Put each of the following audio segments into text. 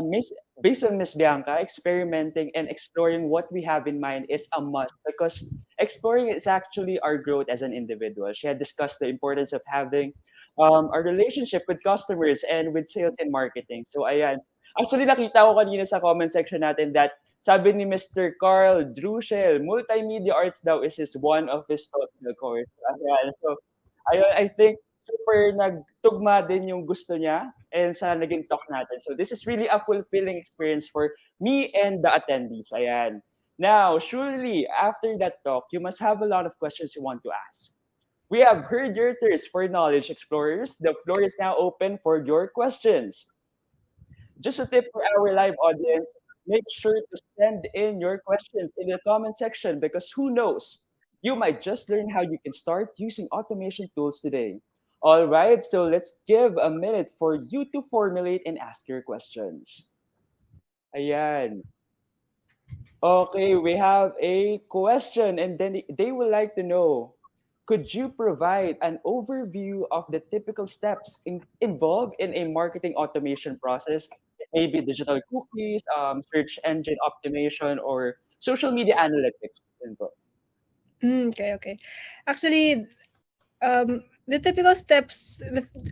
Miss, based on Miss Bianca, experimenting and exploring what we have in mind is a must because exploring is actually our growth as an individual. She had discussed the importance of having a relationship with customers and with sales and marketing. So ayan. Actually, nakita ko kanina sa comment section natin that sabi ni Mr. Carl Druschel, multimedia arts daw is one of his top course. Ayan. So, ayun, I think super nagtugma din yung gusto niya and sa naging talk natin. So this is really a fulfilling experience for me and the attendees. Ayan. Now, surely after that talk, you must have a lot of questions you want to ask. We have heard your thirst for knowledge, explorers. The floor is now open for your questions. Just a tip for our live audience, make sure to send in your questions in the comment section because who knows? You might just learn how you can start using automation tools today. All right, so let's give a minute for you to formulate and ask your questions. Ayan. Okay, we have a question, and then they would like to know, could you provide an overview of the typical steps involved in a marketing automation process? Maybe digital cookies, search engine optimization, or social media analytics. Yun po. Okay. Actually, the typical steps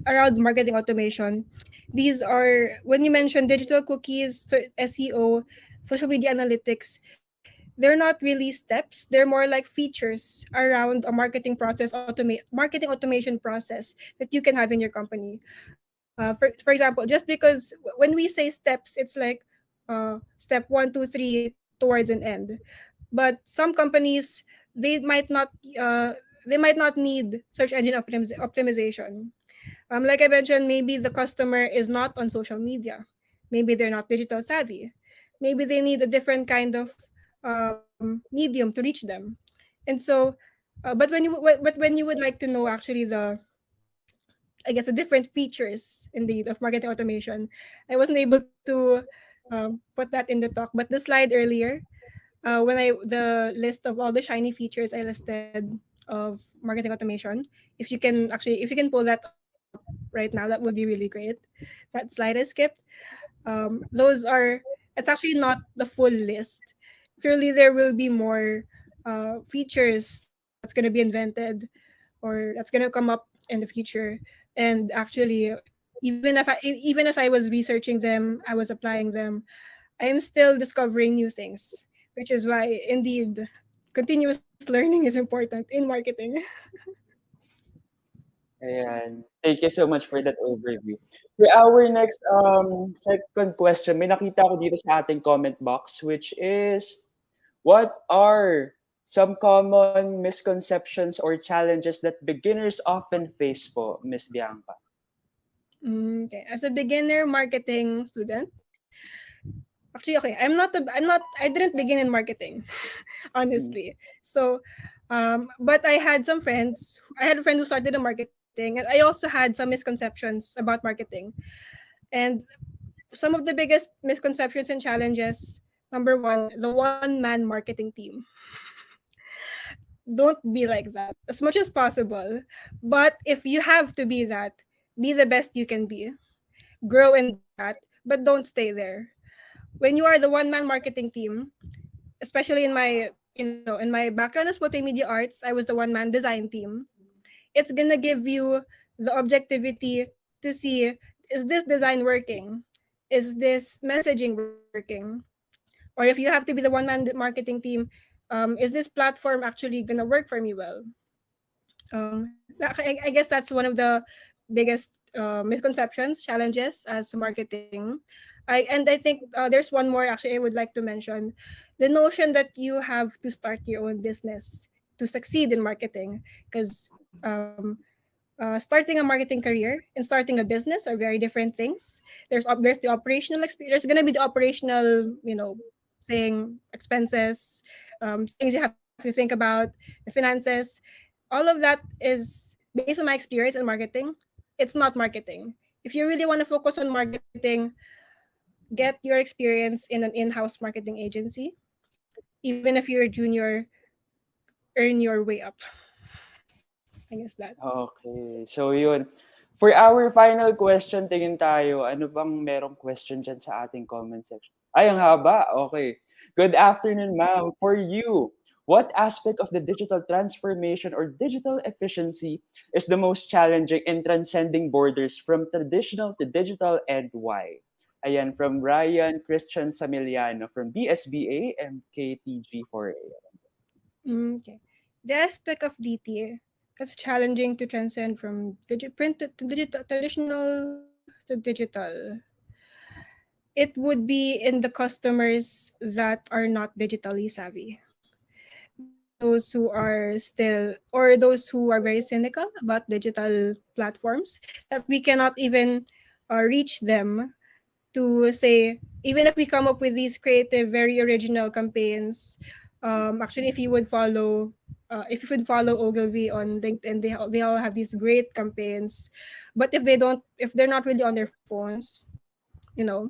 around marketing automation, these are when you mention digital cookies, SEO, social media analytics. They're not really steps. They're more like features around a marketing automation process that you can have in your company. For example, just because when we say steps, it's like step one, two, three towards an end. But some companies, they might not uh, they might not need search engine optimization. Like I mentioned, maybe the customer is not on social media. Maybe they're not digital savvy. Maybe they need a different kind of medium to reach them. And so, but when you would like to know actually I guess the different features indeed of marketing automation, I wasn't able to put that in the talk. But the slide earlier, when I the list of all the shiny features I listed of marketing automation, if you can pull that up right now, that would be really great. That slide I skipped. Those are It's actually not the full list. Surely there will be more features that's going to be invented or that's going to come up in the future. And actually, even as I was researching them, I was applying them, I am still discovering new things, which is why indeed continuous learning is important in marketing. Ayan. Thank you so much for that overview. For our next second question, may nakita ko dito sa ating comment box, which is, what are some common misconceptions or challenges that beginners often face po, Miss Bianca? Okay, as a beginner marketing student, actually, okay, I didn't begin in marketing, Mm. honestly. So, but I had a friend who started in marketing, and I also had some misconceptions about marketing. And some of the biggest misconceptions and challenges, number one, the one man marketing team. Don't be like that as much as possible. But if you have to be that, be the best you can be. Grow in that, but don't stay there. When you are the one man marketing team, especially in my background as multimedia arts, I was the one man design team. It's gonna give you the objectivity to see, is this design working? Is this messaging working? Or if you have to be the one man marketing team, is this platform actually gonna work for me well? I guess that's one of the biggest misconceptions, challenges as marketing. I think there's one more actually I would like to mention, the notion that you have to start your own business to succeed in marketing, because um, starting a marketing career and starting a business are very different things. There's the operational experience. There's gonna be the operational, thing, expenses, things you have to think about, the finances. All of that is based on my experience in marketing. It's not marketing. If you really want to focus on marketing, get your experience in an in-house marketing agency. Even if you're a junior, earn your way up. I guess that. Okay. So yun. For our final question, tingin tayo, ano bang merong question dyan sa ating comment section? Ay, ang haba. Okay. Good afternoon, ma'am. For you, what aspect of the digital transformation or digital efficiency is the most challenging in transcending borders from traditional to digital and why? Ayan, from Ryan Christian Samiliano from BSBA and KTG4A. Okay. The aspect of DT that's challenging to transcend from printed to digital, traditional to digital. It would be in the customers that are not digitally savvy. Those who are still, or those who are very cynical about digital platforms, that we cannot even reach them to say, even if we come up with these creative, very original campaigns. Actually, if you would follow Ogilvy on LinkedIn, they all have these great campaigns. But if they're not really on their phones, you know,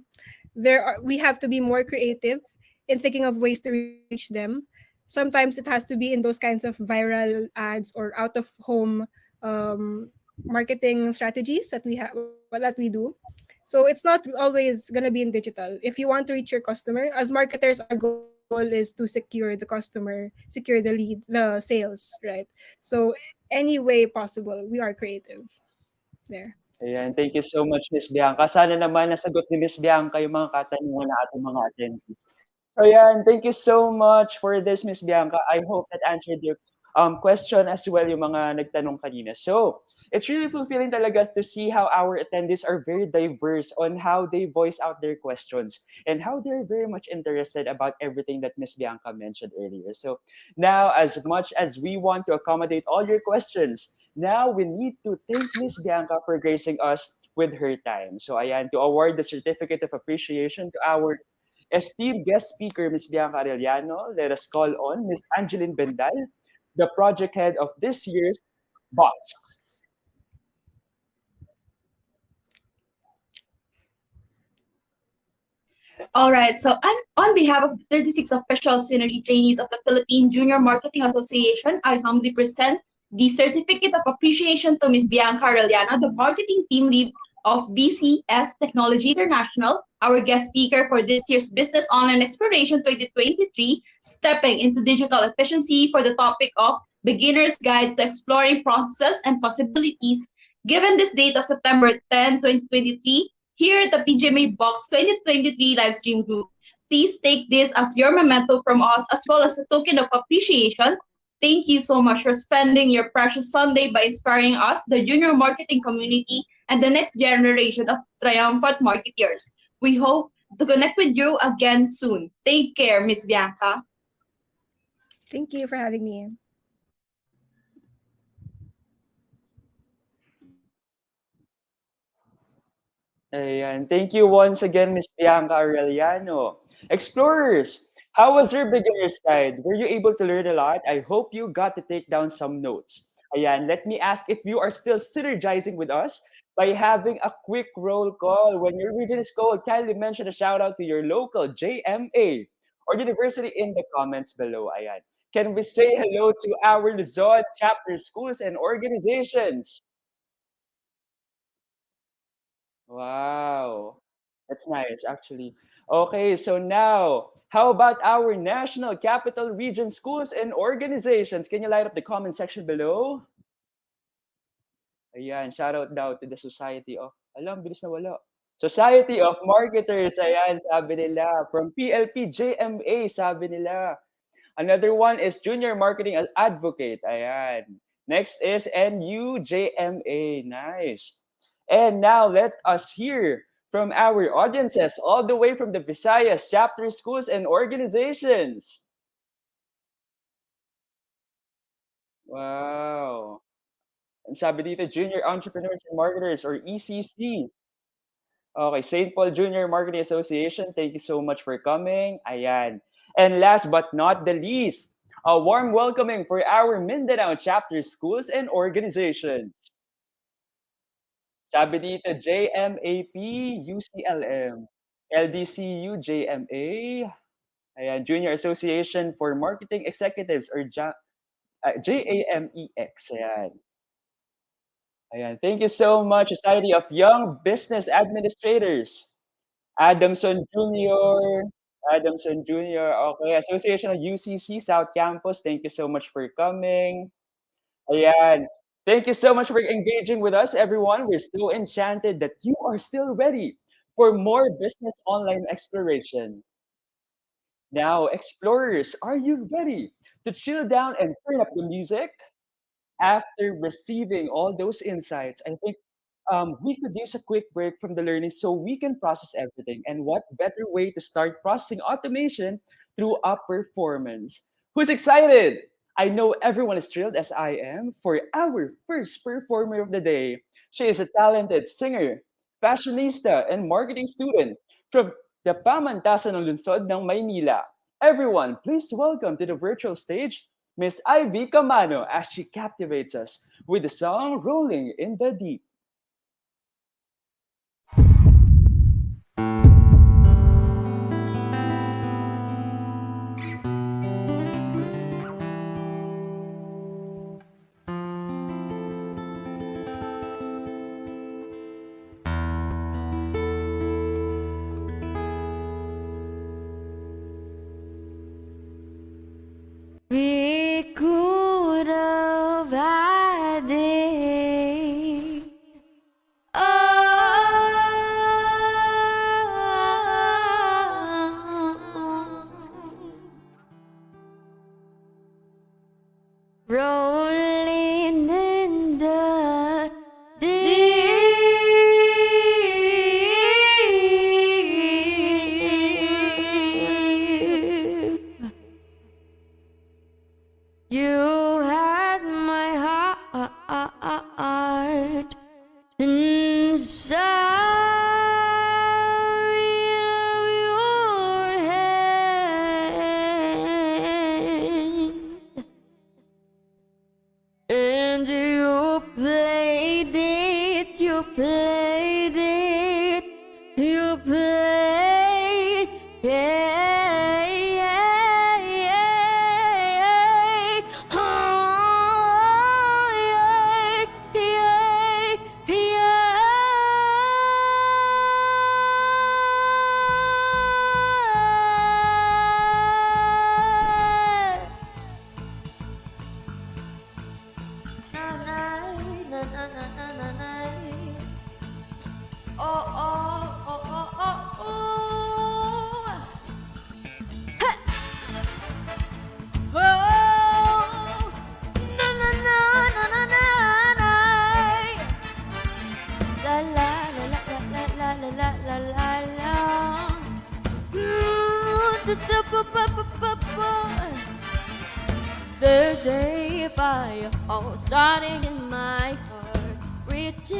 we have to be more creative in thinking of ways to reach them. Sometimes it has to be in those kinds of viral ads or out of home um, marketing strategies that we do. So it's not always gonna be in digital. If you want to reach your customer, as marketers, our goal is to secure the customer, secure the lead, the sales, right? So any way possible, we are creative there. Ayan, thank you so much, Miss Bianca. Sana naman nasagot ni Miss Bianca yung mga katanungan ng ating mga attendees. So ayan, thank you so much for this, Miss Bianca. I hope that answered your question as well yung mga nagtanong kanina. So, it's really fulfilling talaga to see how our attendees are very diverse on how they voice out their questions and how they're very much interested about everything that Miss Bianca mentioned earlier. So, now, as much as we want to accommodate all your questions, now we need to thank Miss Bianca for gracing us with her time. So ayan, to award the certificate of appreciation to our esteemed guest speaker, Miss Bianca Arellano, let us call on Miss Angeline Bendal, the project head of this year's box. All right. So, on behalf of the 36 official synergy trainees of the Philippine Junior Marketing Association, I humbly present the certificate of appreciation to Ms. Bianca Arellano, the marketing team lead of BCS Technology International, our guest speaker for this year's Business Online Exploration 2023, stepping into digital efficiency for the topic of Beginner's Guide to Exploring Processes and Possibilities. Given this date of September 10, 2023, here at the PGMA Box 2023 livestream group. Please take this as your memento from us as well as a token of appreciation. Thank you so much for spending your precious Sunday by inspiring us, the junior marketing community, and the next generation of triumphant marketeers. We hope to connect with you again soon. Take care, Miss Bianca. Thank you for having me. Ayan. Thank you once again, Miss Bianca Aureliano. Explorers, how was your beginner's guide? Were you able to learn a lot? I hope you got to take down some notes. Ayan, let me ask if you are still synergizing with us by having a quick roll call. When your region is called, kindly mention a shout out to your local JMA or university in the comments below. Ayan. Can we say hello to our Luzon chapter schools and organizations? Wow. That's nice, actually. Okay, so now, how about our national capital region schools and organizations? Can you light up the comment section below? Ayan, shout out daw to the Society of, alam, bilis na wala. Society of Marketers, ayan, sabi nila. From PLP JMA, sabi nila. Another one is Junior Marketing Advocate. Ayan. Next is NUJMA. Nice. And now let us hear from our audiences all the way from the Visayas chapter schools and organizations. Wow. Ang sabi dito, Junior Entrepreneurs and Marketers or ECC. Okay, St. Paul Junior Marketing Association, thank you so much for coming. Ayan. And last but not the least, a warm welcoming for our Mindanao chapter schools and organizations. Sabi dito, JMAP, UCLM, LDCU, JMA, ayan, Junior Association for Marketing Executives or JAMEX. Ayan. Ayan. Thank you so much, Society of Young Business Administrators. Adamson Jr. Adamson Jr. Okay. Association of UCC South Campus. Thank you so much for coming. Ayan. Thank you so much for engaging with us, everyone. We're so enchanted that you are still ready for more business online exploration. Now, explorers, are you ready to chill down and turn up the music? After receiving all those insights, I think we could use a quick break from the learning so we can process everything. And what better way to start processing automation through a performance? Who's excited? I know everyone is thrilled as I am for our first performer of the day. She is a talented singer, fashionista, and marketing student from the Pamantasan ng Lungsod ng Maynila. Everyone, please welcome to the virtual stage Miss Ivy Camano as she captivates us with the song Rolling in the Deep. We could have had it. Rolling in the deep. You had my heart inside of your hands, and you played it, you played it, you played it. Oh, oh, oh, oh, oh, oh. Hey. Oh, na, na, na, na, na, na, na. La, la, la, la, la, la, la, la, la, la, la. Da, da, ba, ba, ba, ba, ba. There's a fire all starting in my heart, reaching